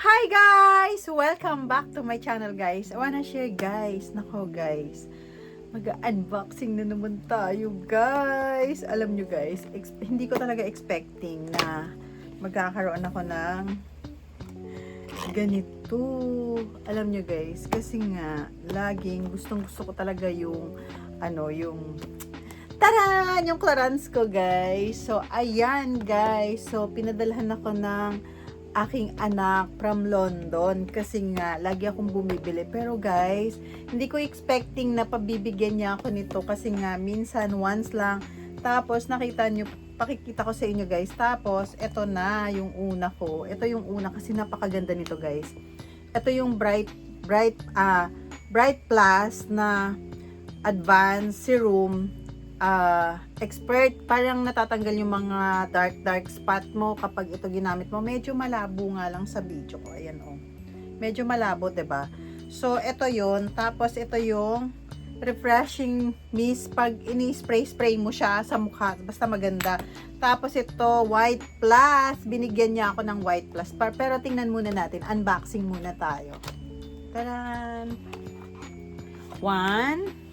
Hi guys! Welcome back to my channel guys. I wanna share guys. Nako guys. Mag-unboxing na naman tayo guys. Alam nyo guys, hindi ko talaga expecting na magkakaroon ako ng ganito. Alam nyo guys, kasi nga laging gustong gusto ko talaga yung yung taran! Yung Clarins ko guys. So ayan guys. So pinadalhan ako ng aking anak from London kasi nga lagi akong bumibili, pero guys hindi ko expecting na pabibigyan niya ako nito kasi nga minsan once lang, tapos pakikita ko sa inyo guys, tapos eto na yung una ko, ito yung una kasi napakaganda nito guys. Ito yung Bright Plus na advanced serum expert, parang natatanggal yung mga dark spot mo kapag ito ginamit mo. Medyo malabo nga lang sa video ko. Ayan oh. Medyo malabo, 'di ba? So ito 'yon. Tapos ito yung refreshing mist pag ini-spray mo siya sa mukha. Basta maganda. Tapos ito White Plus. Binigyan niya ako ng White Plus. Pero tingnan muna natin. Unboxing muna tayo. Taran! One.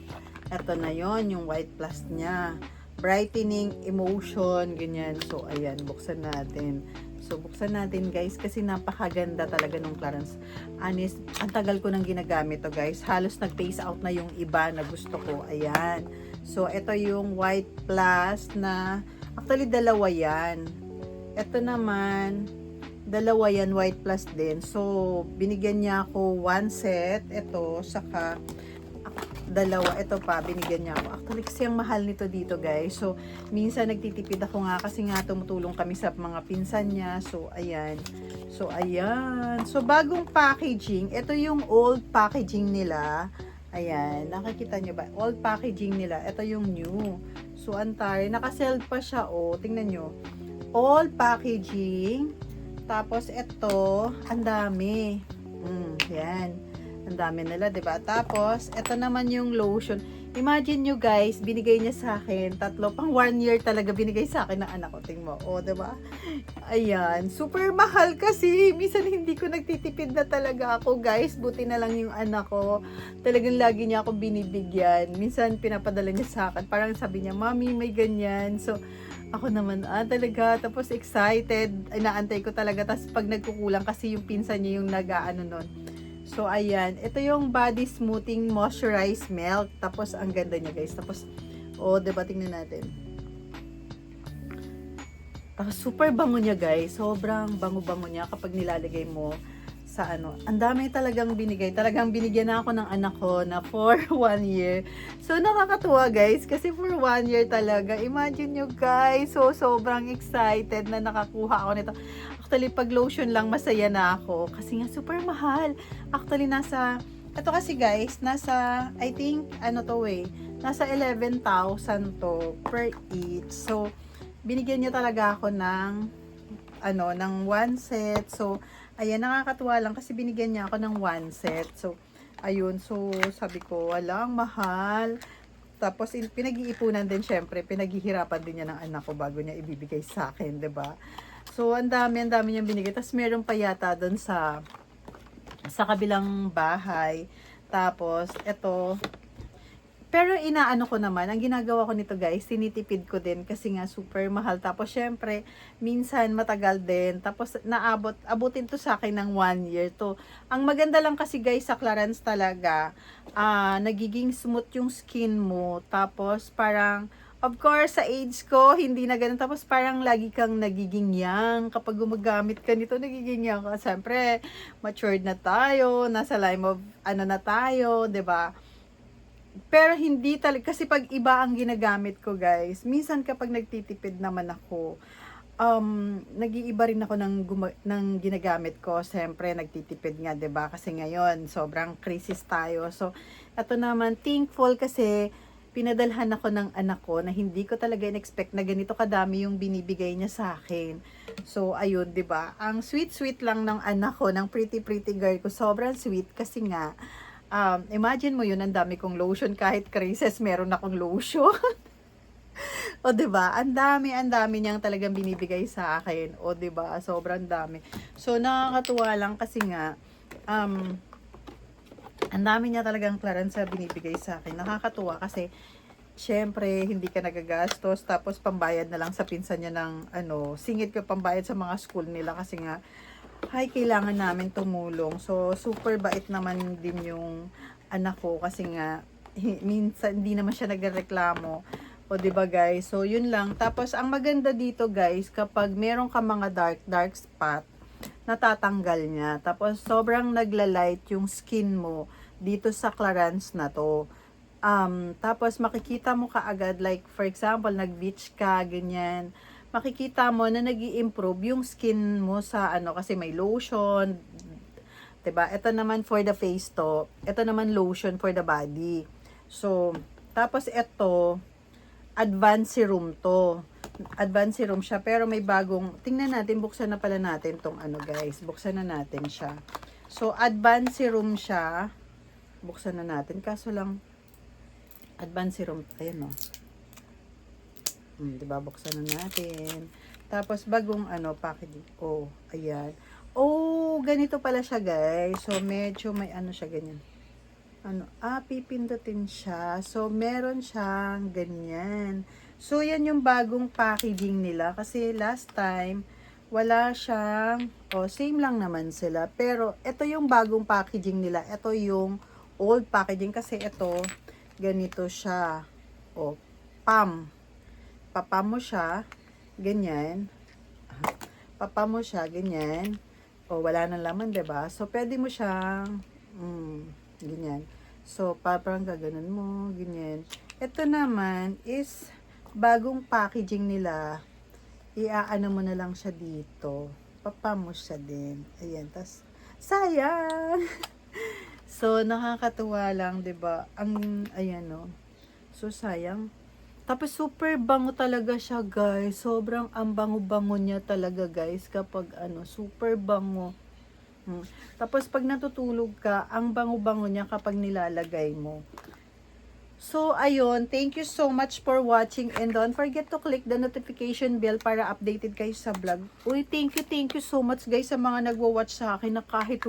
Ito na yon yung White Plus niya. Brightening emotion, ganyan. So, ayan, buksan natin. So, buksan natin, guys, kasi napakaganda talaga nung Clarins. Honest, ang tagal ko nang ginagamit to, guys. Halos nag-phase out na yung iba na gusto ko. Ayan. So, ito yung White Plus na, actually, dalawa yan. Ito naman, dalawa yan, White Plus din. So, binigyan niya ako one set. Ito, saka dalawa, ito pa, binigyan niya ako. Actually, kasi ang mahal nito dito, guys. So, minsan nagtitipid ako nga kasi nga tumutulong kami sa mga pinsan niya. So, ayan. So, ayan. So, bagong packaging. Ito yung old packaging nila. Ayan. Nakikita niyo ba? Old packaging nila. Ito yung new. So, antay. Nakasell pa siya, oh. Tingnan niyo. Old packaging. Tapos, ito, ang dami. Yan. Ang dami nila, 'di ba? Tapos, ito naman yung lotion. Imagine nyo guys, binigay niya sa akin, tatlo, pang 1 year talaga binigay sa akin ng anak ko. Tingnan mo, oh, 'di ba? Ayan, super mahal kasi. Minsan hindi ko nagtitipid na talaga ako, guys. Buti na lang yung anak ko. Talagang lagi niya ako binibigyan. Minsan pinapadala niya sa akin. Parang sabi niya, "Mommy, may ganyan." So, ako naman, talaga. Tapos excited. Inaantay ko talaga. Tapos pag nagkukulang kasi yung pinsan niya yung nag-aano nun. So, ayan. Ito yung Body Smoothing Moisturized Milk. Tapos, ang ganda niya, guys. Tapos, oh, diba? Tingnan natin. Tapos, super bango niya, guys. Sobrang bango-bango niya kapag nilalagay mo sa ano. Ang dami talagang binigay. Talagang binigyan na ako ng anak ko na for 1 year. So, nakakatuwa, guys. Kasi for 1 year talaga. Imagine nyo, guys. So, sobrang excited na nakakuha ako nito. Actually, pag lotion lang, masaya na ako. Kasi nga, super mahal. Actually, ito kasi guys, I think, nasa 11,000 to per each. So, binigyan niya talaga ako ng one set. So, ayan, nakakatuwa lang kasi binigyan niya ako ng one set. So, ayun. So, sabi ko, walang mahal. Tapos, pinag-iipunan din, syempre, pinaghihirapan din niya ng anak ko bago niya ibibigay sa akin, 'di ba? So, ang dami niyang binigay. Tapos, meron pa yata doon sa kabilang bahay. Tapos, eto. Pero, inaano ko naman, ang ginagawa ko nito guys, tinitipid ko din kasi nga super mahal. Tapos, syempre, minsan matagal din. Tapos, abutin to sa akin ng 1 year to. Ang maganda lang kasi guys sa Clarins talaga, nagiging smooth yung skin mo. Tapos, parang, of course, sa age ko, hindi na ganun. Tapos parang lagi kang nagiging young. Kapag gumagamit ka nito, nagiging young ka. Siyempre, matured na tayo. Nasa line of, na tayo, 'di ba? Pero hindi talaga. Kasi pag iba ang ginagamit ko, guys, minsan kapag nagtitipid naman ako, nag-iiba rin ako ng ginagamit ko. Siyempre, nagtitipid nga, 'di ba? Kasi ngayon, sobrang crisis tayo. So, ito naman, thankful kasi pinadalhan ako ng anak ko na hindi ko talaga in-expect na ganito kadami yung binibigay niya sa akin. So, ayun, 'di ba? Ang sweet lang ng anak ko, ng pretty girl ko. Sobrang sweet kasi nga, imagine mo yun, ang dami kong lotion. Kahit crisis, meron akong lotion. O 'di ba? Ang dami niyang talagang binibigay sa akin. O 'di ba? Sobrang dami. So nakakatuwa lang kasi nga ang dami niya talagang clearance na binibigay sa akin. Nakakatuwa kasi syempre hindi ka nagagastos tapos pambayad na lang sa pinsan niya ng ano, singit ko pambayad sa mga school nila kasi nga ay kailangan namin tumulong. So super bait naman din yung anak ko kasi nga minsan hindi naman siya nagrereklamo. O 'di ba guys? So yun lang. Tapos ang maganda dito guys, kapag meron ka mga dark spot, natatanggal niya. Tapos sobrang nagla-light yung skin mo dito sa Clarins na to. Tapos makikita mo kaagad, like for example, nag-beach ka, ganyan. Makikita mo na nag-i-improve yung skin mo sa ano, kasi may lotion, 'di ba? Ito naman for the face to. Ito naman lotion for the body. So, tapos ito, advanced serum to. Advanced serum siya, pero may bagong, tingnan natin, buksan na pala natin tong ano guys. Buksan na natin siya. So, advanced serum siya. Buksan na natin, kaso lang, advanced serum, ayan o. Diba, buksan na natin. Tapos, bagong ano, packaging. Oh, ayan. Oh, ganito pala siya guys. So, medyo may ano siya, ganyan. Ano, pipindutin siya. So, meron siyang ganyan. So, yan yung bagong packaging nila. Kasi last time, wala siyang, same lang naman sila. Pero, ito yung bagong packaging nila. Ito yung old packaging. Kasi ito, ganito siya. Pam. Papam mo siya. Ganyan. Papam mo siya. Ganyan. Wala nang laman, diba? So, pwede mo siyang, ganyan. So, parang gaganon mo, ganyan. Ito naman is bagong packaging nila. Iaano mo na lang siya dito. Papamo siya din. Ayan, tas sayang. So, nakakatuwa lang, 'di ba? Ayan no. So, sayang. Tapos super bango talaga siya, guys. Sobrang ang bango-bango niya talaga, guys, kapag ano, super bango. Tapos pag natutulog ka, ang bango-bango niya kapag nilalagay mo. So, ayun. Thank you so much for watching and don't forget to click the notification bell para updated kayo sa vlog. Uy, thank you so much guys sa mga nagwo-watch sa akin na kahit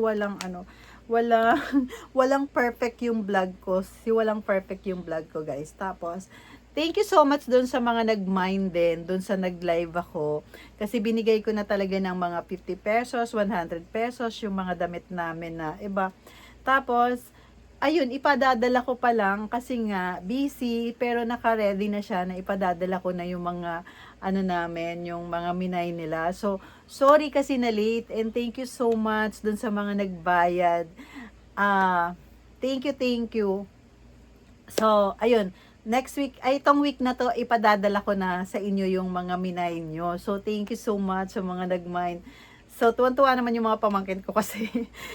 walang perfect yung vlog ko. Walang perfect yung vlog ko guys. Tapos, thank you so much dun sa mga nag-mind din, dun sa nag-live ako. Kasi binigay ko na talaga ng mga 50 pesos, 100 pesos, yung mga damit namin na iba. Tapos, ayun, ipadadala ko pa lang kasi nga busy, pero naka-ready na siya na ipadadala ko na yung mga ano namin, yung mga minay nila. So, sorry kasi na late and thank you so much dun sa mga nagbayad. Thank you. So, ayun. Next week, itong week na to, ipadadala ko na sa inyo yung mga minay nyo. So, thank you so much sa mga nag-mind. So, tuwan-tuwa naman yung mga pamangkin ko kasi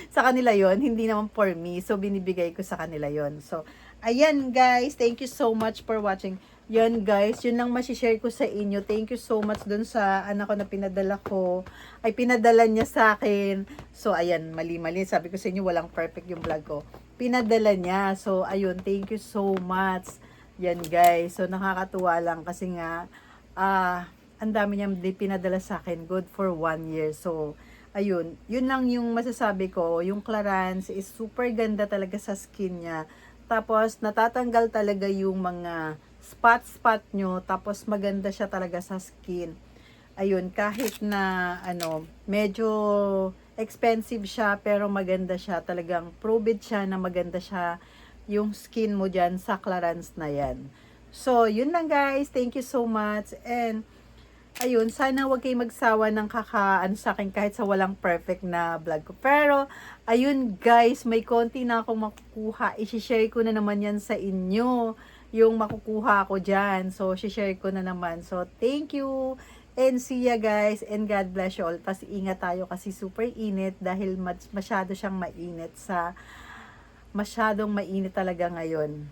sa kanila yon, hindi naman for me. So, binibigay ko sa kanila yon. So, ayan guys, thank you so much for watching. Yan guys, yun lang masishare ko sa inyo. Thank you so much dun sa anak ko na pinadala ko. Ay, pinadala niya sa akin. So, ayan, mali-mali. Sabi ko sa inyo, walang perfect yung vlog ko. Pinadala niya. So, ayun, thank you so much. Yan guys, so nakakatuwa lang kasi nga ang dami niyang pinadala sa akin, good for 1 year. So ayun, yun lang yung masasabi ko. Yung Clarins is super ganda talaga sa skin niya. Tapos natatanggal talaga yung mga spot nyo. Tapos maganda siya talaga sa skin. Ayun, kahit na ano, medyo expensive siya pero maganda siya. Talagang prove it siya na maganda siya yung skin mo dyan sa Clarins na yan. So, yun lang guys. Thank you so much. And, ayun, sana wag kayo magsawa ng kakaano sa akin kahit sa walang perfect na vlog ko. Pero, ayun guys, may konti na akong makukuha. I-share ko na naman yan sa inyo. Yung makukuha ko dyan. So, i-share ko na naman. So, thank you. And see ya guys. And God bless you all. Tapos, ingat tayo kasi super init dahil masyado siyang mainit masyadong mainit talaga ngayon.